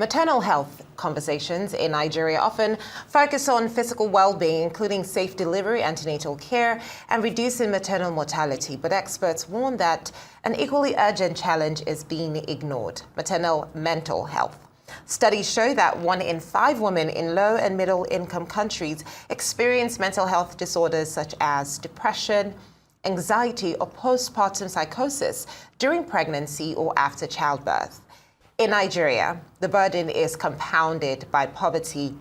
Maternal health conversations in Nigeria often focus on physical well-being, including safe delivery, antenatal care, and reducing maternal mortality. But experts warn that an equally urgent challenge is being ignored: maternal mental health. Studies show that 1 in 5 women in low and middle income countries experience mental health disorders such as depression, anxiety, or postpartum psychosis during pregnancy or after childbirth. In Nigeria, the burden is compounded by poverty,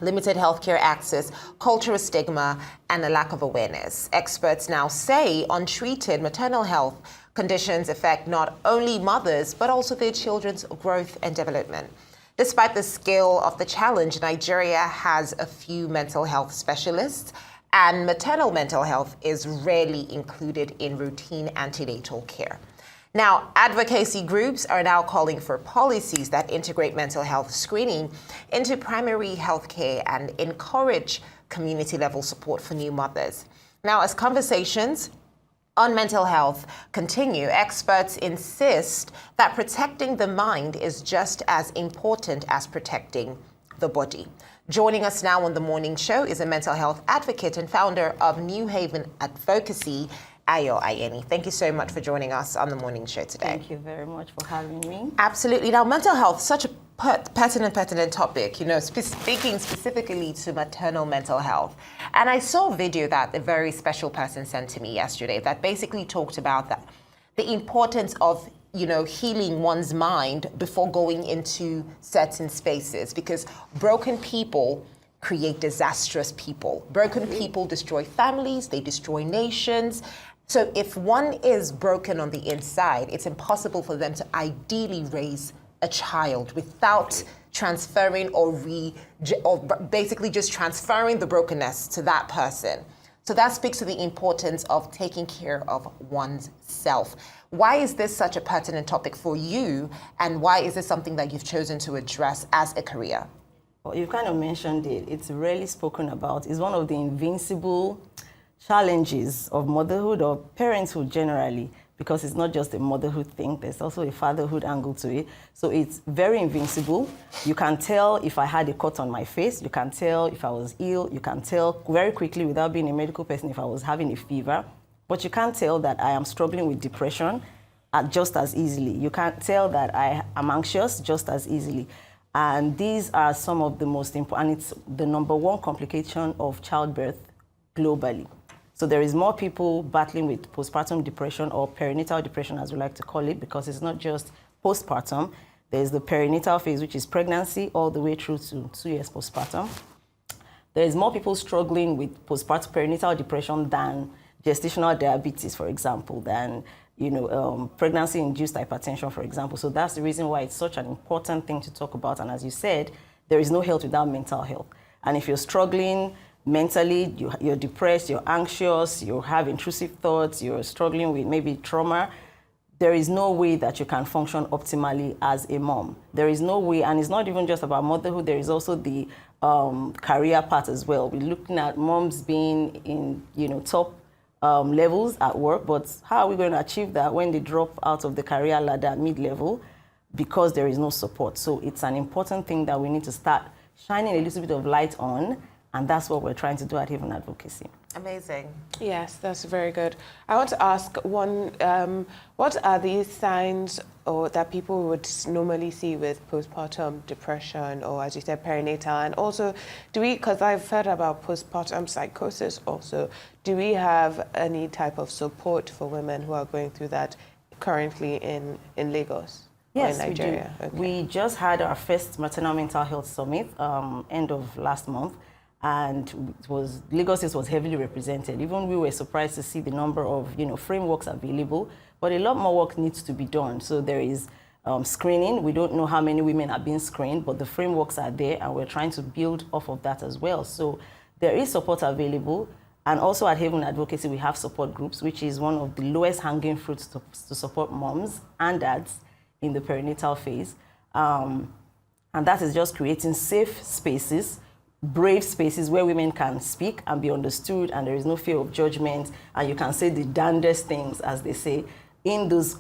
limited healthcare access, cultural stigma, and a lack of awareness. Experts now say untreated maternal health conditions affect not only mothers, but also their children's growth and development. Despite the scale of the challenge, Nigeria has a few mental health specialists, and maternal mental health is rarely included in routine antenatal care. Now, advocacy groups are now calling for policies that integrate mental health screening into primary health care and encourage community-level support for new mothers. Now, as conversations on mental health continue, experts insist that protecting the mind is just as important as protecting the body. Joining us now on the morning show is a mental health advocate and founder of New Haven Advocacy, Ayeni. Thank you so much for joining us on the morning show today. Thank you very much for having me. Absolutely. Now, mental health, such a pertinent topic, speaking specifically to maternal mental health. And I saw a video that a very special person sent to me yesterday that basically talked about that, the importance of healing one's mind before going into certain spaces, because broken people create disastrous people. Broken people destroy families, they destroy nations. So if one is broken on the inside, it's impossible for them to ideally raise a child without transferring or basically just transferring the brokenness to that person. So that speaks to the importance of taking care of one's self. Why is this such a pertinent topic for you, and why is this something that you've chosen to address as a career? Well, you kind of mentioned it. It's rarely spoken about. It's one of the invincible challenges of motherhood or parenthood generally, because it's not just a motherhood thing, there's also a fatherhood angle to it. So it's very invincible. You can tell if I had a cut on my face, you can tell if I was ill, you can tell very quickly without being a medical person if I was having a fever, but you can't tell that I am struggling with depression just as easily. You can't tell that I am anxious just as easily. And these are some of the most important, and it's the #1 complication of childbirth globally. So there is more people battling with postpartum depression, or perinatal depression as we like to call it, because it's not just postpartum. There's the perinatal phase, which is pregnancy, all the way through to 2 years postpartum. There's more people struggling with postpartum perinatal depression than gestational diabetes, for example, than pregnancy-induced hypertension, for example. So that's the reason why it's such an important thing to talk about. And as you said, there is no health without mental health. And if you're struggling mentally, you're depressed, you're anxious, you have intrusive thoughts, you're struggling with maybe trauma, there is no way that you can function optimally as a mom. There is no way, and it's not even just about motherhood, there is also the career part as well. We're looking at moms being in top levels at work, but how are we going to achieve that when they drop out of the career ladder at mid-level because there is no support? So it's an important thing that we need to start shining a little bit of light on, and that's what we're trying to do at Haven Advocacy. Amazing. Yes, that's very good. I want to ask what are these signs or that people would normally see with postpartum depression, or as you said, perinatal? And also, because I've heard about postpartum psychosis also, do we have any type of support for women who are going through that currently in Lagos? Yes, or in Nigeria? we do. Okay. We just had our first maternal mental health summit end of last month. And Lagos was heavily represented. Even we were surprised to see the number of frameworks available, but a lot more work needs to be done. So there is screening. We don't know how many women are being screened, but the frameworks are there, and we're trying to build off of that as well. So there is support available. And also at Haven Advocacy, we have support groups, which is one of the lowest hanging fruits to support moms and dads in the perinatal phase. And that is just creating safe spaces, brave spaces where women can speak and be understood, and there is no fear of judgment, and you can say the damnedest things, as they say, in those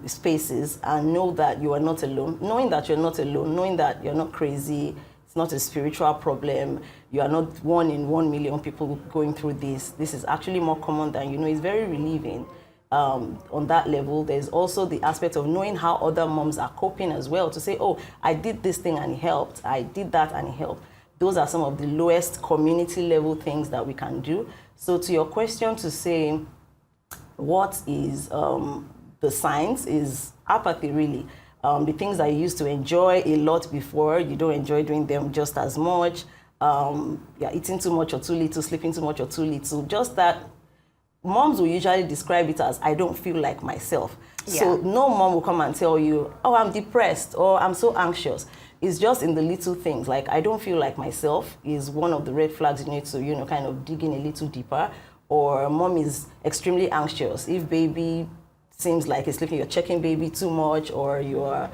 spaces and know that you are not alone, knowing that you're not alone, knowing that you're not crazy, it's not a spiritual problem, you are not 1 in 1 million people going through this. This is actually more common than you know. It's very relieving on that level. There's also the aspect of knowing how other moms are coping as well, to say, oh, I did this thing and it helped, I did that and it helped. Those are some of the lowest community level things that we can do. So to your question, to say what is the signs, is apathy really. The things that you used to enjoy a lot before, you don't enjoy doing them just as much. You're eating too much or too little, sleeping too much or too little. Just that moms will usually describe it as, I don't feel like myself. Yeah. So no mom will come and tell you, oh, I'm depressed or I'm so anxious. It's just in the little things, like I don't feel like myself is one of the red flags you need to, you know, kind of dig in a little deeper. Or mom is extremely anxious. If baby seems like it's sleeping, you're checking baby too much, or you're,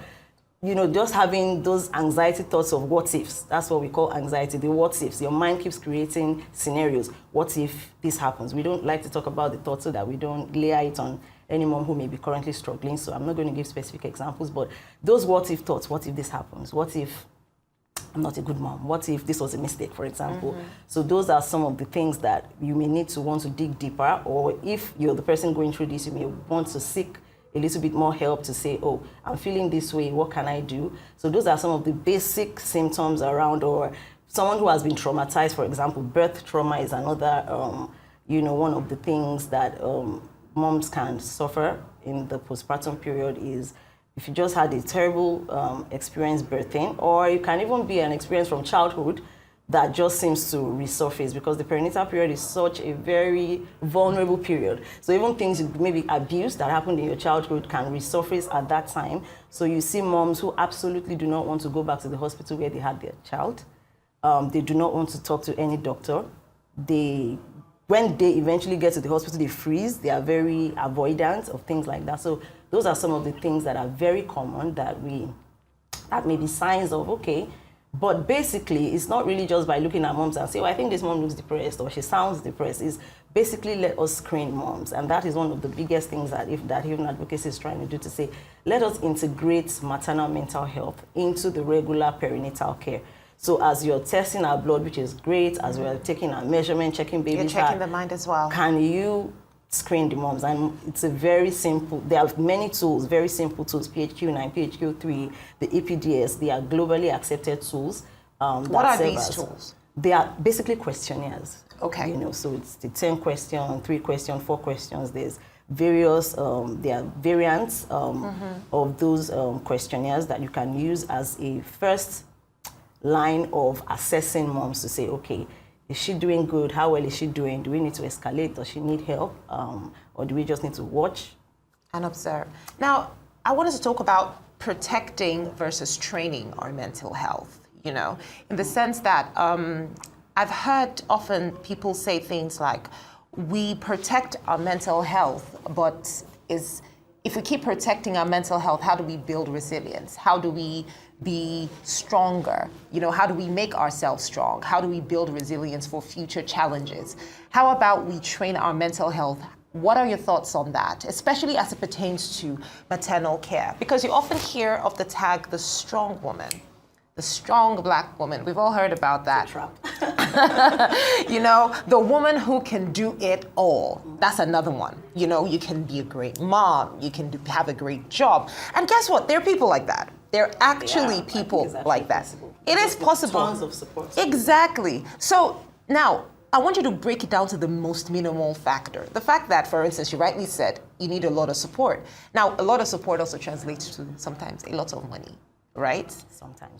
you know, just having those anxiety thoughts of what ifs. That's what we call anxiety, the what ifs. Your mind keeps creating scenarios. What if this happens? We don't like to talk about the thoughts so that we don't layer it on any mom who may be currently struggling. So I'm not going to give specific examples, but those what if thoughts, what if this happens? What if I'm not a good mom? What if this was a mistake, for example? Mm-hmm. So those are some of the things that you may need to want to dig deeper, or if you're the person going through this, you may want to seek a little bit more help to say, oh, I'm feeling this way, what can I do? So those are some of the basic symptoms around, or someone who has been traumatized, for example, birth trauma is another, you know, one of the things that moms can suffer in the postpartum period is if you just had a terrible experience birthing, or it can even be an experience from childhood that just seems to resurface, because the perinatal period is such a very vulnerable period. So even things, maybe abuse that happened in your childhood, can resurface at that time. So you see moms who absolutely do not want to go back to the hospital where they had their child. They do not want to talk to any doctor. When they eventually get to the hospital, they freeze. They are very avoidant of things like that. So those are some of the things that are very common that may be signs of, okay. But basically, it's not really just by looking at moms and say, oh, I think this mom looks depressed or she sounds depressed. It's basically let us screen moms. And that is one of the biggest things that even Advocacy is trying to do, to say, let us integrate maternal mental health into the regular perinatal care. So as you're testing our blood, which is great, as we're taking our measurement, checking baby's You're checking the mind as well. Can you screen the moms? And it's a very simple, there are many tools, very simple tools, PHQ-9, PHQ-3, the EPDS, they are globally accepted tools. What are these tools? They are basically questionnaires. Okay. You know, so it's the 10 question, 3 question, 4 questions. There's various, there are variants of those questionnaires that you can use as a first line of assessing moms to say, okay, is she doing good? How well is she doing? Do we need to escalate? Does she need help? Or do we just need to watch? And observe. Now, I wanted to talk about protecting versus training our mental health, you know, in the sense that I've heard often people say things like, we protect our mental health, but if we keep protecting our mental health, how do we build resilience? How do we be stronger? You know, how do we make ourselves strong? How do we build resilience for future challenges? How about we train our mental health? What are your thoughts on that, especially as it pertains to maternal care? Because you often hear of the tag, the strong woman, the strong Black woman. We've all heard about that. You know, the woman who can do it all. That's another one. You know, you can be a great mom. You can have a great job. And guess what? There are people like that. There are actually people like that. It is possible. Tons of support. Exactly. So now, I want you to break it down to the most minimal factor. The fact that, for instance, you rightly said, you need a lot of support. Now, a lot of support also translates to sometimes a lot of money, right?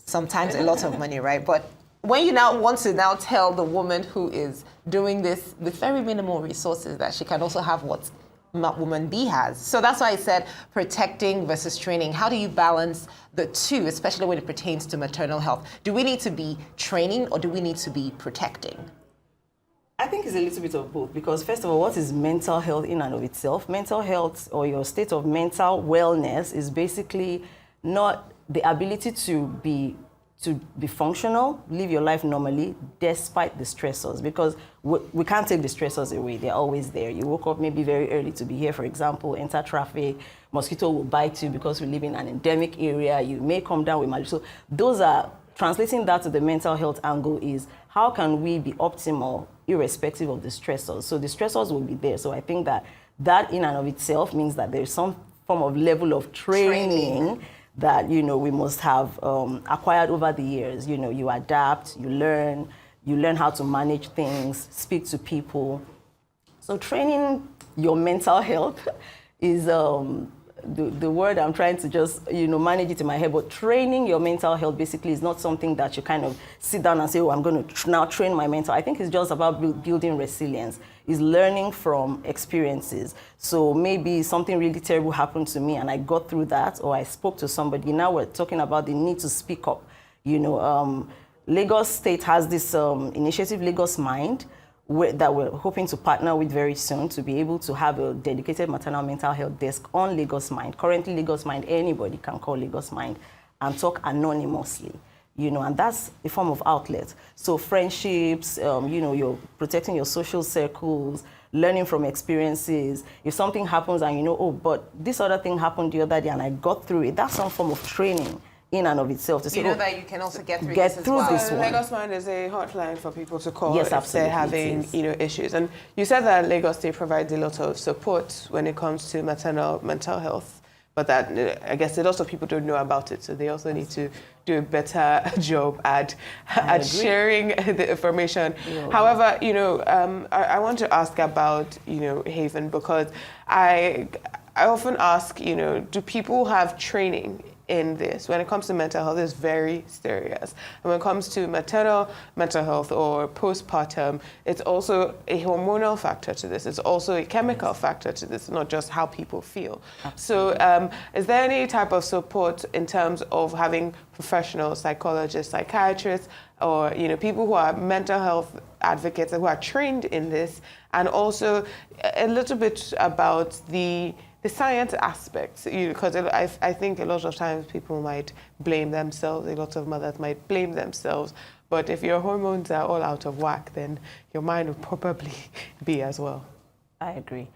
Sometimes a lot of money, right? But when you now want to now tell the woman who is doing this with very minimal resources that she can also have what woman B has. So that's why I said protecting versus training. How do you balance the two, especially when it pertains to maternal health? Do we need to be training or do we need to be protecting? I think it's a little bit of both, because first of all, what is mental health in and of itself? Mental health, or your state of mental wellness, is basically not the ability to to be functional, live your life normally, despite the stressors, because we can't take the stressors away. They're always there. You woke up maybe very early to be here, for example, enter traffic, mosquito will bite you because we live in an endemic area, you may come down with malaria. So those are, translating that to the mental health angle is, how can we be optimal irrespective of the stressors? So the stressors will be there. So I think that in and of itself means that there's some form of level of training that, we must have acquired over the years. You adapt, you learn how to manage things, speak to people. So training your mental health is the word I'm trying to just, manage it in my head. But training your mental health basically is not something that you kind of sit down and say, oh, I'm going to now train my mental. I think it's just about building resilience. Is learning from experiences. So maybe something really terrible happened to me and I got through that, or I spoke to somebody. Now we're talking about the need to speak up. Lagos State has this initiative, Lagos Mind, that we're hoping to partner with very soon to be able to have a dedicated maternal mental health desk on Lagos Mind. Currently, Lagos Mind, anybody can call Lagos Mind and talk anonymously. And that's a form of outlet. So friendships, you're protecting your social circles, learning from experiences. If something happens and oh, but this other thing happened the other day and I got through it, that's some form of training in and of itself to say, that you can also get through this one. Lagos Mind is a hotline for people to call if they're having issues. And you said that Lagos State provides a lot of support when it comes to maternal mental health. But that, I guess, a lot of people don't know about it, so they also need to do a better job at sharing the information. Yeah. However, I want to ask about, Haven, because I often ask, do people have training in this? When it comes to mental health, it's very serious. And when it comes to maternal mental health or postpartum, it's also a hormonal factor to this. It's also a chemical factor to this, not just how people feel. Absolutely. So is there any type of support in terms of having professional psychologists, psychiatrists, or people who are mental health advocates who are trained in this, and also a little bit about the science aspects, because I think a lot of times people might blame themselves, a lot of mothers might blame themselves, but if your hormones are all out of whack, then your mind will probably be as well. I agree.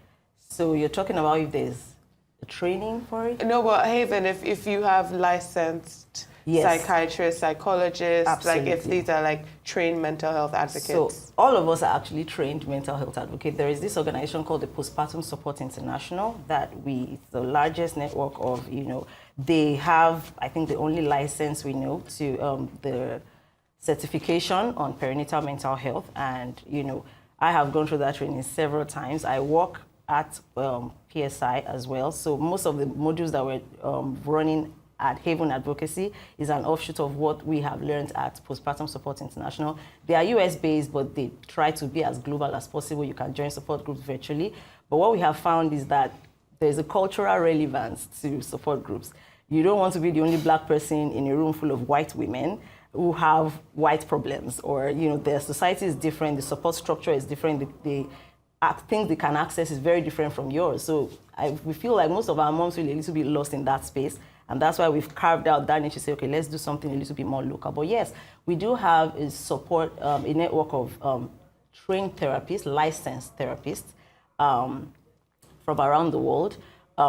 So you're talking about if there's a training for it? No, but Haven, if you have licensed psychiatrists, psychologists, Absolutely. Like if these are like trained mental health advocates. So all of us are actually trained mental health advocates. There is this organization called the Postpartum Support International that it's the largest network of, they have, I think the only license we know to the certification on perinatal mental health. And, I have gone through that training several times. I work at PSI as well. So most of the modules that we're running at Haven Advocacy is an offshoot of what we have learned at Postpartum Support International. They are US-based, but they try to be as global as possible. You can join support groups virtually. But what we have found is that there's a cultural relevance to support groups. You don't want to be the only black person in a room full of white women who have white problems, or their society is different, the support structure is different, the things they can access is very different from yours. So we feel like most of our moms feel a little bit lost in that space. And that's why we've carved out that niche to say, okay, let's do something a little bit more local. But yes, we do have a support, a network of trained therapists, licensed therapists from around the world.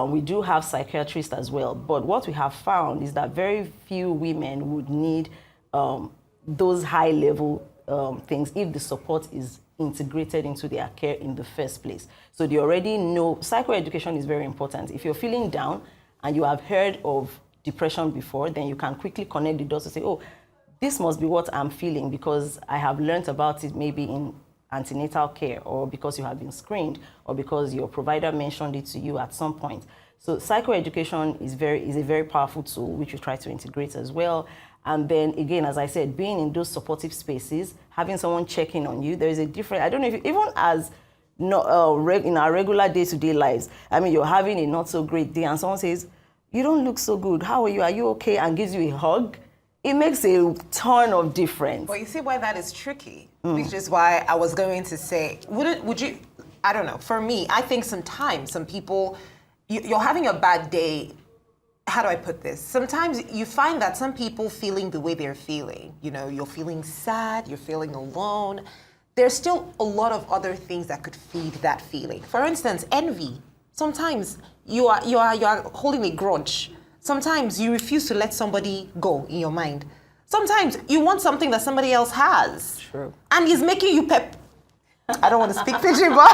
We do have psychiatrists as well. But what we have found is that very few women would need those high-level things if the support is integrated into their care in the first place. So they already know, psychoeducation is very important. If you're feeling down, and you have heard of depression before, then you can quickly connect the dots to say, oh, this must be what I'm feeling because I have learned about it maybe in antenatal care, or because you have been screened, or because your provider mentioned it to you at some point. So psychoeducation is a very powerful tool, which we try to integrate as well. And then again, as I said, being in those supportive spaces, having someone checking on you, there is a different, I don't know if, even as in our regular day-to-day lives. I mean, you're having a not so great day and someone says, you don't look so good. How are you? Are you okay? And gives you a hug. It makes a ton of difference. Well, you see why that is tricky, which is why I was going to say, would you, I don't know, for me, I think sometimes some people, you're having a bad day how do I put this? Sometimes you find that some people feeling the way they're feeling, you're feeling sad, you're feeling alone. There's still a lot of other things that could feed that feeling. For instance, envy. Sometimes you are holding a grudge. Sometimes you refuse to let somebody go in your mind. Sometimes you want something that somebody else has. True. And he's making you I don't want to speak pidgin, but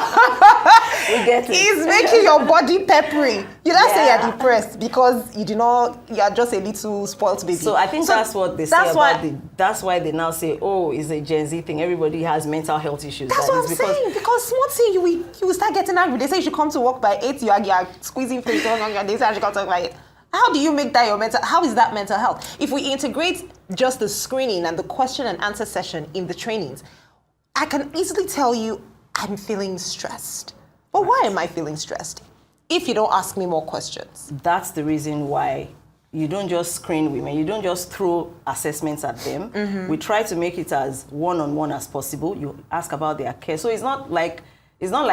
we get it. He's making your body peppery. You don't say you're depressed because you're just a little spoiled baby. So I think that's what they say about that's why they now say, oh, it's a Gen Z thing. Everybody has mental health issues. That's what I'm saying. Because small thing, you will start getting angry. They say you should come to work by 8, you are squeezing face, and they say I should come to work by 8. How do you make that your mental? How is that mental health? If we integrate just the screening and the question and answer session in the trainings, I can easily tell you I'm feeling stressed. But why am I feeling stressed? If you don't ask me more questions. That's the reason why you don't just screen women. You don't just throw assessments at them. Mm-hmm. We try to make it as one-on-one as possible. You ask about their care. So it's not like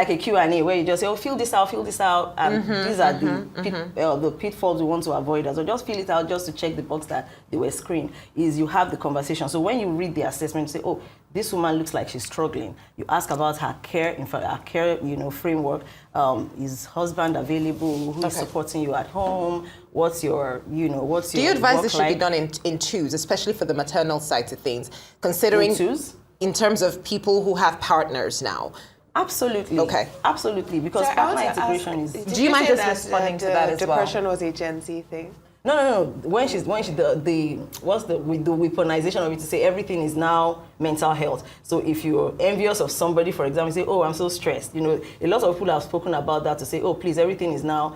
a Q&A where you just say, oh, fill this out, and these are the pitfalls we want to avoid. So just fill it out just to check the box that they were screened. Is you have the conversation. So when you read the assessment, you say, oh, this woman looks like she's struggling. You ask about her care, in fact, her care, framework. Is husband available? Who is supporting you at home? What's your Do you advise this should be done in twos, especially for the maternal side of things, considering in twos? In terms of people who have partners now? Absolutely. Okay. Absolutely, because partner integration is. Do you mind just responding to that as well? Depression was a Gen Z thing. No. When she the weaponization of it to say everything is now mental health. So if you're envious of somebody, for example, you say, oh, I'm so stressed. A lot of people have spoken about that to say, oh, please, everything is now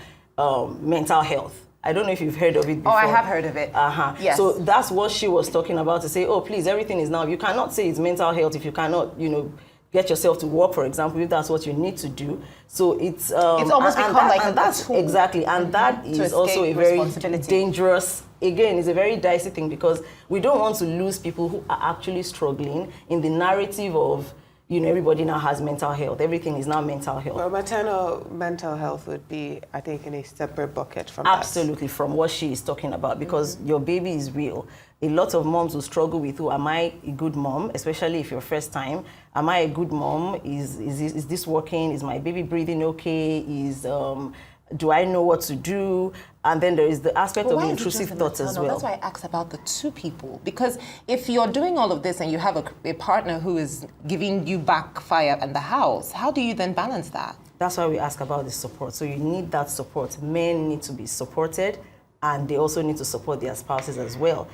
mental health. I don't know if you've heard of it before. Oh, I have heard of it. Yes. So that's what she was talking about to say, oh, please, everything is now. You cannot say it's mental health if you cannot, get yourself to work, for example, if that's what you need to do. So it's almost become like that's tool. Exactly, and that is also a very dangerous. Again, it's a very dicey thing because we don't want to lose people who are actually struggling in the narrative of everybody now has mental health. Everything is now mental health. Well, maternal mental health would be, I think, in a separate bucket from absolutely from what she is talking about because your baby is real. A lot of moms will struggle with, am I a good mom, especially if you're first time? Am I a good mom? Is this working? Is my baby breathing okay? Do I know what to do? And then there is the aspect of the intrusive thoughts as well. That's why I asked about the two people. Because if you're doing all of this and you have a partner who is giving you backfire in the house, how do you then balance that? That's why we ask about the support. So you need that support. Men need to be supported and they also need to support their spouses as well.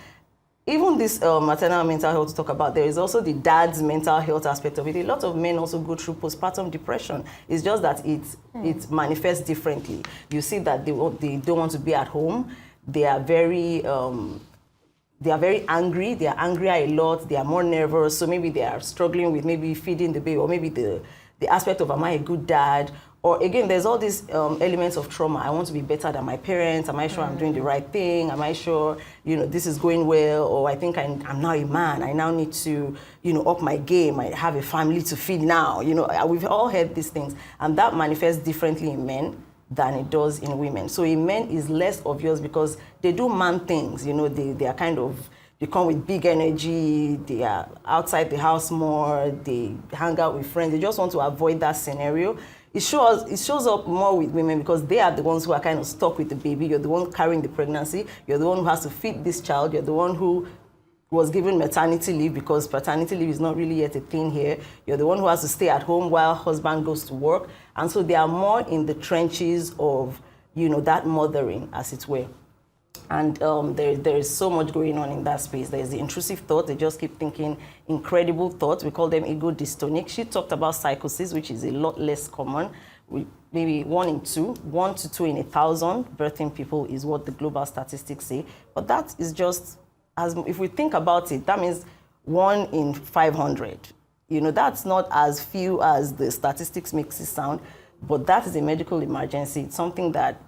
Even this maternal mental health to talk about, there is also the dad's mental health aspect of it. A lot of men also go through postpartum depression. It's just that it manifests differently. You see that they don't want to be at home. They are very angry. They are angrier a lot. They are more nervous. So maybe they are struggling with maybe feeding the baby or maybe the aspect of am I a good dad? Or again, there's all these elements of trauma. I want to be better than my parents. Am I sure I'm doing the right thing? Am I sure, this is going well? Or I think I'm now a man. I now need to, up my game. I have a family to feed now. We've all heard these things. And that manifests differently in men than it does in women. So in men is less obvious because they do man things. They are kind of, they come with big energy. They are outside the house more. They hang out with friends. They just want to avoid that scenario. It shows up more with women because they are the ones who are kind of stuck with the baby. You're the one carrying the pregnancy. You're the one who has to feed this child. You're the one who was given maternity leave because paternity leave is not really yet a thing here. You're the one who has to stay at home while husband goes to work. And so they are more in the trenches of, that mothering, as it were. And there is so much going on in that space. There's the intrusive thought. They just keep thinking incredible thoughts. We call them ego dystonic. She talked about psychosis, which is a lot less common. Maybe 1 to 2 in 1,000 birthing people is what the global statistics say. But that is just, if we think about it, that means 1 in 500. That's not as few as the statistics makes it sound, but that is a medical emergency. It's something that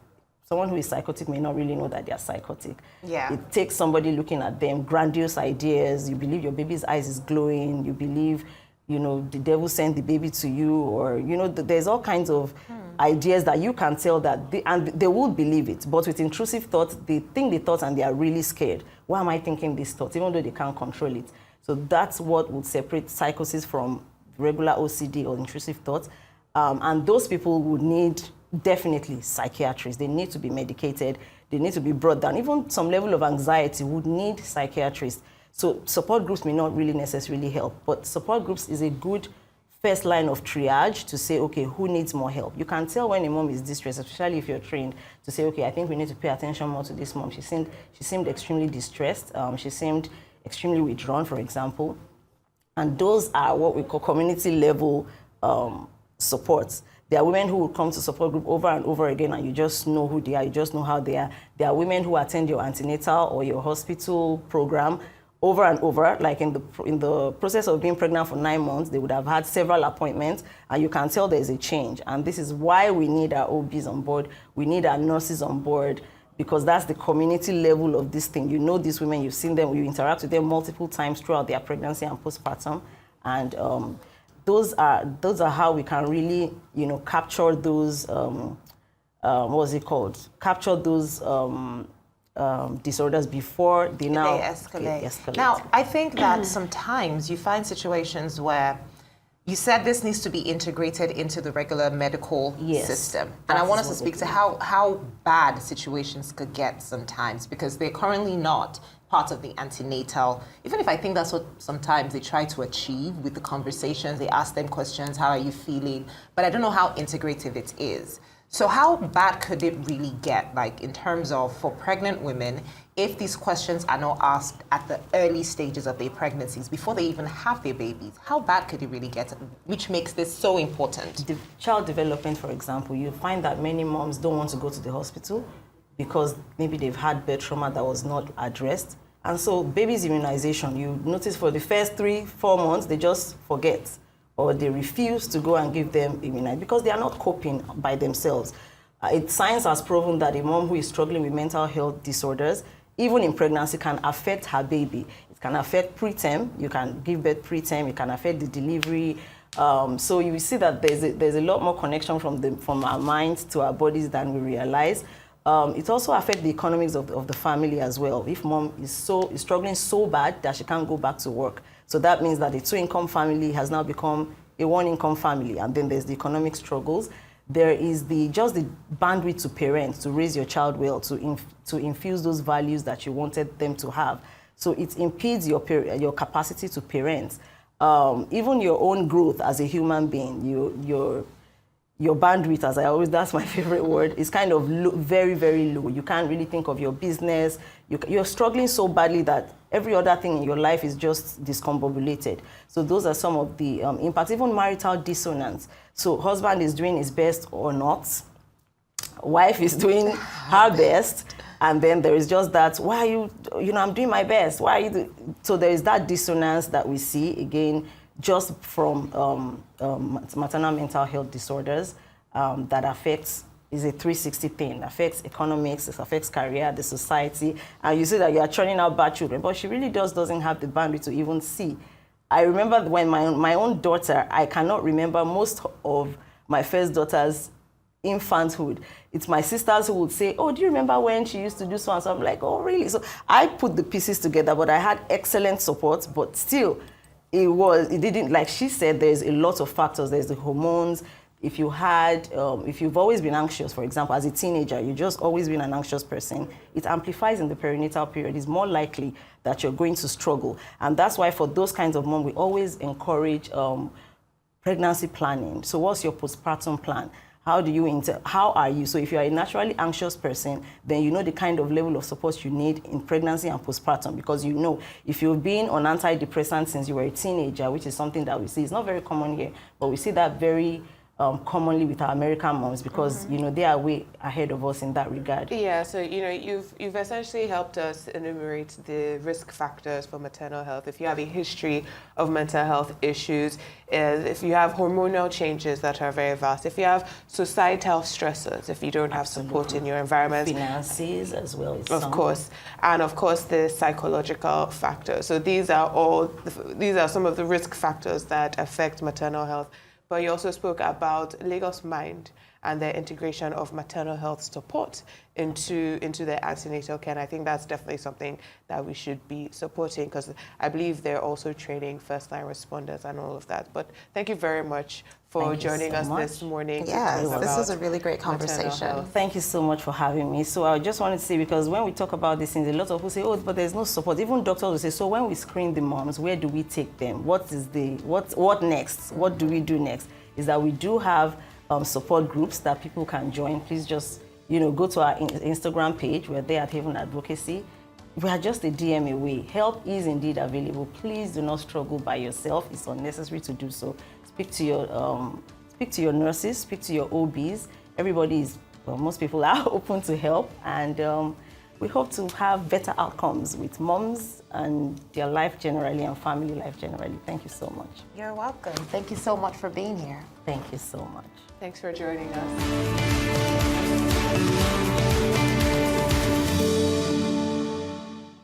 someone who is psychotic may not really know that they are psychotic. Yeah. It takes somebody looking at them, grandiose ideas. You believe your baby's eyes is glowing. You believe, the devil sent the baby to you, or, there's all kinds of ideas that you can tell that, and they would believe it, but with intrusive thoughts, they think the thoughts and they are really scared. Why am I thinking these thoughts, even though they can't control it? So that's what would separate psychosis from regular OCD or intrusive thoughts. And those people would need definitely psychiatrists. They need to be medicated. They need to be brought down. Even some level of anxiety would need psychiatrists. So support groups may not really necessarily help, but support groups is a good first line of triage to say, okay, who needs more help? You can tell when a mom is distressed, especially if you're trained, to say, okay, I think we need to pay attention more to this mom. She seemed extremely distressed. She seemed extremely withdrawn, for example. And those are what we call community level supports. There are women who will come to support group over and over again, and you just know who they are, you just know how they are. There are women who attend your antenatal or your hospital program over and over, like in the process of being pregnant for 9 months, they would have had several appointments, and you can tell there's a change. And this is why we need our OBs on board, we need our nurses on board, because that's the community level of this thing. You know these women, you've seen them, you interact with them multiple times throughout their pregnancy and postpartum, and those are how we can really, capture those, capture those disorders before they escalate. Now, I think that sometimes you find situations where you said this needs to be integrated into the regular medical system. And I want us to speak to how bad situations could get sometimes, because they're currently not part of the antenatal. Even if I think that's what sometimes they try to achieve with the conversations, they ask them questions, how are you feeling? But I don't know how integrative it is. So how bad could it really get, like in terms of for pregnant women, if these questions are not asked at the early stages of their pregnancies, before they even have their babies? How bad could it really get, which makes this so important? The child development, for example, you find that many moms don't want to go to the hospital because maybe they've had birth trauma that was not addressed. And so baby's immunization, you notice for the first 3-4 months, they just forget, or they refuse to go and give them immunization because they are not coping by themselves. Science has proven that a mom who is struggling with mental health disorders, even in pregnancy, can affect her baby. It can affect preterm. You can give birth preterm. It can affect the delivery. So you see that there's a lot more connection from our minds to our bodies than we realize. It also affects the economics of the family as well. If mom is struggling so bad that she can't go back to work, so that means that a 2-income family has now become a 1-income family, and then there's the economic struggles. There is just the bandwidth to parent, to raise your child well, to infuse those values that you wanted them to have. So it impedes your capacity to parent. Even your own growth as a human being, your bandwidth, that's my favorite word, is kind of low, very, very low. You can't really think of your business. You're struggling so badly that every other thing in your life is just discombobulated. So those are some of the impacts, even marital dissonance. So husband is doing his best or not. Wife is doing her best. And then there is just that, why are you, I'm doing my best. Why are you So there is that dissonance that we see, again, just from maternal mental health disorders that is a 360 thing. It affects economics, it affects career, the society, and you see that you are churning out bad children, but she really doesn't have the bandwidth to even see. I remember when my own daughter, I cannot remember most of my first daughter's infanthood. It's my sisters who would say, oh, do you remember when she used to do so and so? I'm like, oh, really? So I put the pieces together, but I had excellent support, but still, it didn't, like she said, there's a lot of factors. There's the hormones. If you've always been anxious, for example, as a teenager, you've just always been an anxious person, it amplifies in the perinatal period. It's more likely that you're going to struggle. And that's why for those kinds of moms, we always encourage pregnancy planning. So what's your postpartum plan? How are you? So if you're a naturally anxious person, then you know the kind of level of support you need in pregnancy and postpartum, because you know if you've been on antidepressants since you were a teenager, which is something that we see, it's not very common here, but we see that very commonly with our American moms, because they are way ahead of us in that regard. Yeah, so you've essentially helped us enumerate the risk factors for maternal health. If you have a history of mental health issues, if you have hormonal changes that are very vast, if you have societal stressors, if you don't have support in your environment, finances as well, of course, and of course the psychological factors. So these are some of the risk factors that affect maternal health. But you also spoke about Lagos Mind and the integration of maternal health support into their antenatal care. And I think that's definitely something that we should be supporting, because I believe they're also training first-line responders and all of that. But thank you very much for joining us this morning. Yes, this was a really great conversation. Thank you so much for having me. So I just wanted to say, because when we talk about these things, a lot of people say, oh, but there's no support. Even doctors will say, so when we screen the moms, where do we take them? What next? What do we do next? Is that we do have support groups that people can join. Please just, go to our Instagram page. We're there at Haven Advocacy. We are just a DM away. Help is indeed available. Please do not struggle by yourself. It's unnecessary to do so. Speak to your nurses, speak to your OBs. Most people are open to help, and we hope to have better outcomes with moms and their life generally and family life generally. Thank you so much. You're welcome. Thank you so much for being here. Thank you so much. Thanks for joining us.